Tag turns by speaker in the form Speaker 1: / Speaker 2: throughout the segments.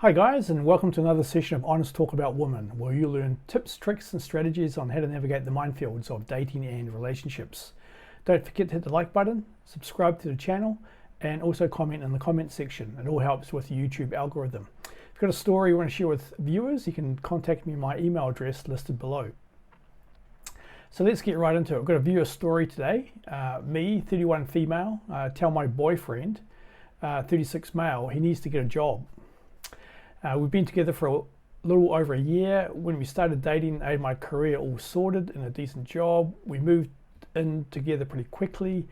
Speaker 1: Hi guys, and welcome to another session of Honest Talk About Women, where you learn tips, tricks and strategies on how to navigate the minefields of dating and relationships. Don't forget to hit the like button, subscribe to the channel, and also comment in the comment section. It all helps with the YouTube algorithm. If you've got a story you want to share with viewers, you can contact me on my email address listed below. So let's get right into it. I've got a viewer story today. Me, 31 female, tell my boyfriend, 36 male, he needs to get a job. We've been together for a little over a year. When we started dating, I had my career all sorted and a decent job. We moved in together pretty quickly.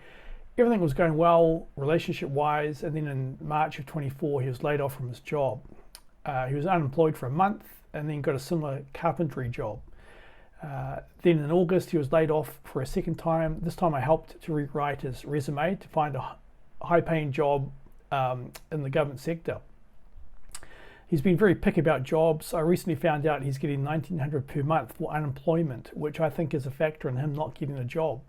Speaker 1: Everything was going well relationship-wise, and then in March of 24, he was laid off from his job. He was unemployed for a month and then got a similar carpentry job. Then in August, he was laid off for a second time. This time I helped to rewrite his resume to find a high-paying job in the government sector. He's been very picky about jobs. I recently found out he's getting $1,900 per month for unemployment, which I think is a factor in him not getting a job.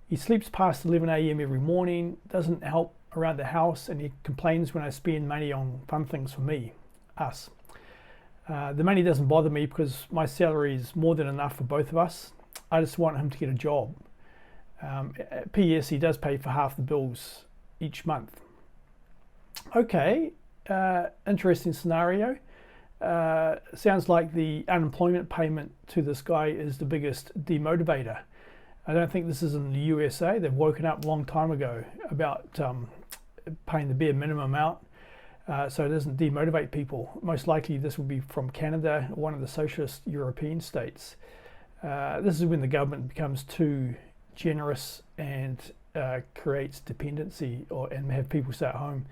Speaker 1: He sleeps past 11 a.m. every morning, doesn't help around the house, and he complains when I spend money on fun things for us. The money doesn't bother me because my salary is more than enough for both of us. I just want him to get a job. P.S. He does pay for half the bills each month. Okay. Interesting scenario. Sounds like the unemployment payment to this guy is the biggest demotivator. I don't think this is in the USA. They've woken up a long time ago about paying the bare minimum out, so it doesn't demotivate people. Most likely this would be from Canada, one of the socialist European states. This is when the government becomes too generous and creates dependency and have people stay at home.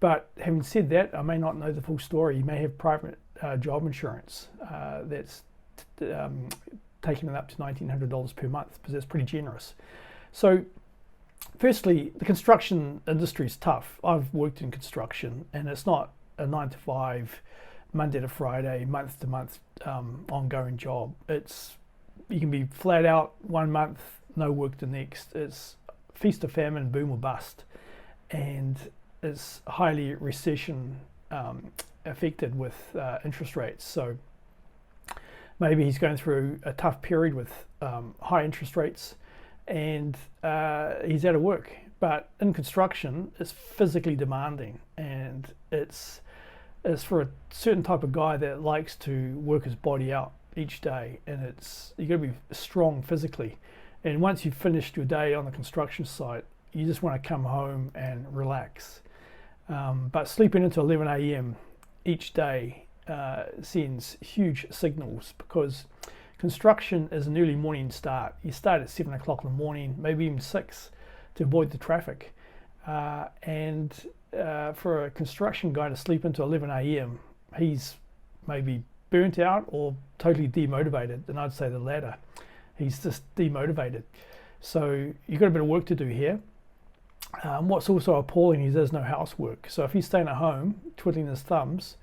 Speaker 1: But having said that, I may not know the full story. You may have private job insurance that's taking it up to $1,900 per month, because that's pretty generous. So firstly, the construction industry is tough. I've worked in construction, and it's not a 9 to 5, Monday to Friday, month to month ongoing job. You can be flat out one month, no work the next. It's feast or famine, boom or bust. And is highly recession affected with interest rates. So maybe he's going through a tough period with high interest rates, and he's out of work. But in construction, it's physically demanding, and it's for a certain type of guy that likes to work his body out each day, and you got to be strong physically. And once you've finished your day on the construction site, you just want to come home and relax. But sleeping into 11 a.m. each day sends huge signals, because construction is an early morning start. You start at 7 o'clock in the morning, maybe even 6, to avoid the traffic. And for a construction guy to sleep into 11 a.m., he's maybe burnt out or totally demotivated, and I'd say the latter. He's just demotivated. So you've got a bit of work to do here. What's also appalling is there's no housework. So if he's staying at home, twiddling his thumbs,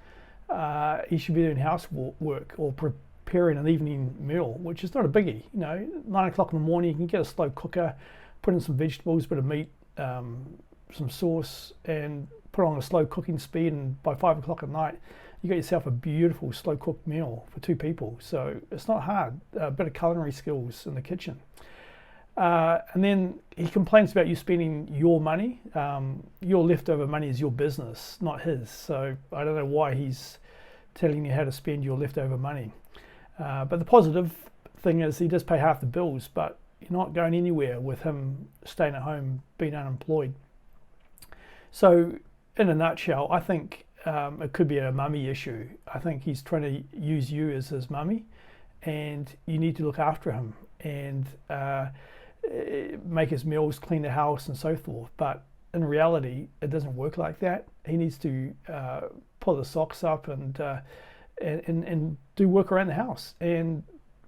Speaker 1: he should be doing housework or preparing an evening meal, which is not a biggie. 9 o'clock in the morning, you can get a slow cooker, put in some vegetables, bit of meat, some sauce, and put on a slow cooking speed, and by 5 o'clock at night, you got yourself a beautiful slow cooked meal for 2 people. So it's not hard. A bit of culinary skills in the kitchen. And then he complains about you spending your money. Your leftover money is your business, not his. So I don't know why he's telling you how to spend your leftover money. But the positive thing is he does pay half the bills, but you're not going anywhere with him staying at home, being unemployed. So in a nutshell, I think it could be a mummy issue. I think he's trying to use you as his mummy, and you need to look after him and make his meals, clean the house and so forth. But in reality, it doesn't work like that. He needs to pull the socks up and do work around the house and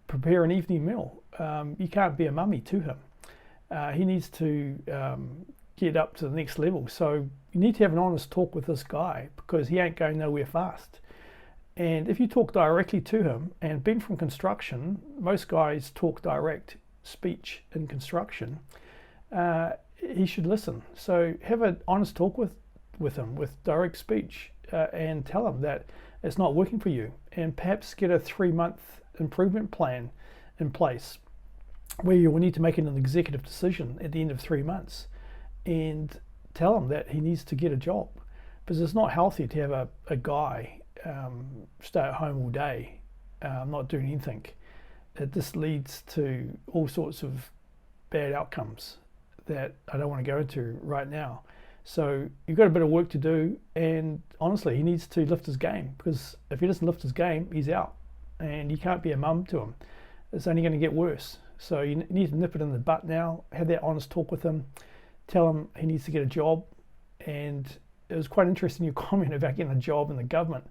Speaker 1: prepare an evening meal. You can't be a mummy to him. He needs to get up to the next level. So you need to have an honest talk with this guy, because he ain't going nowhere fast. And if you talk directly to him, and being from construction, most guys talk direct speech in construction, he should listen. So have an honest talk with him with direct speech. and tell him that it's not working for you, and perhaps get a 3-month improvement plan in place where you will need to make an executive decision at the end of 3 months, and tell him that he needs to get a job, because it's not healthy to have a guy stay at home all day, not doing anything. This leads to all sorts of bad outcomes that I don't want to go into right now. So you've got a bit of work to do, and honestly, he needs to lift his game, because if he doesn't lift his game, he's out, and you can't be a mum to him. It's only going to get worse. So you need to nip it in the butt now, have that honest talk with him, tell him he needs to get a job. And it was quite interesting, your comment about getting a job in the government,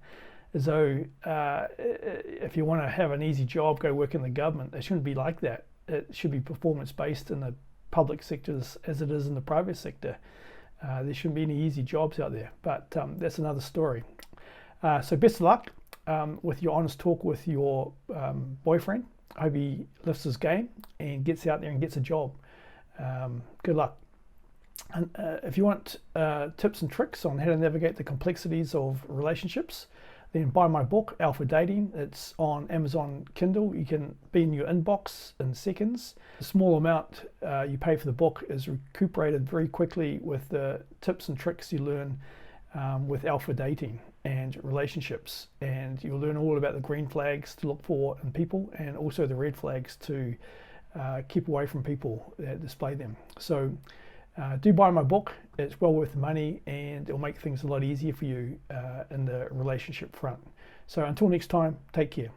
Speaker 1: as though if you want to have an easy job, go work in the government. It shouldn't be like that. It should be performance-based in the public sectors as it is in the private sector. There shouldn't be any easy jobs out there, but that's another story. So best of luck with your honest talk with your boyfriend. I hope he lifts his game and gets out there and gets a job. Good luck. And if you want tips and tricks on how to navigate the complexities of relationships, then buy my book, Alpha Dating. It's on Amazon Kindle. You can be in your inbox in seconds. The small amount you pay for the book is recuperated very quickly with the tips and tricks you learn with Alpha Dating and relationships. And you'll learn all about the green flags to look for in people, and also the red flags to keep away from people that display them. So do buy my book. It's well worth the money, and it'll make things a lot easier for you in the relationship front. So until next time, take care.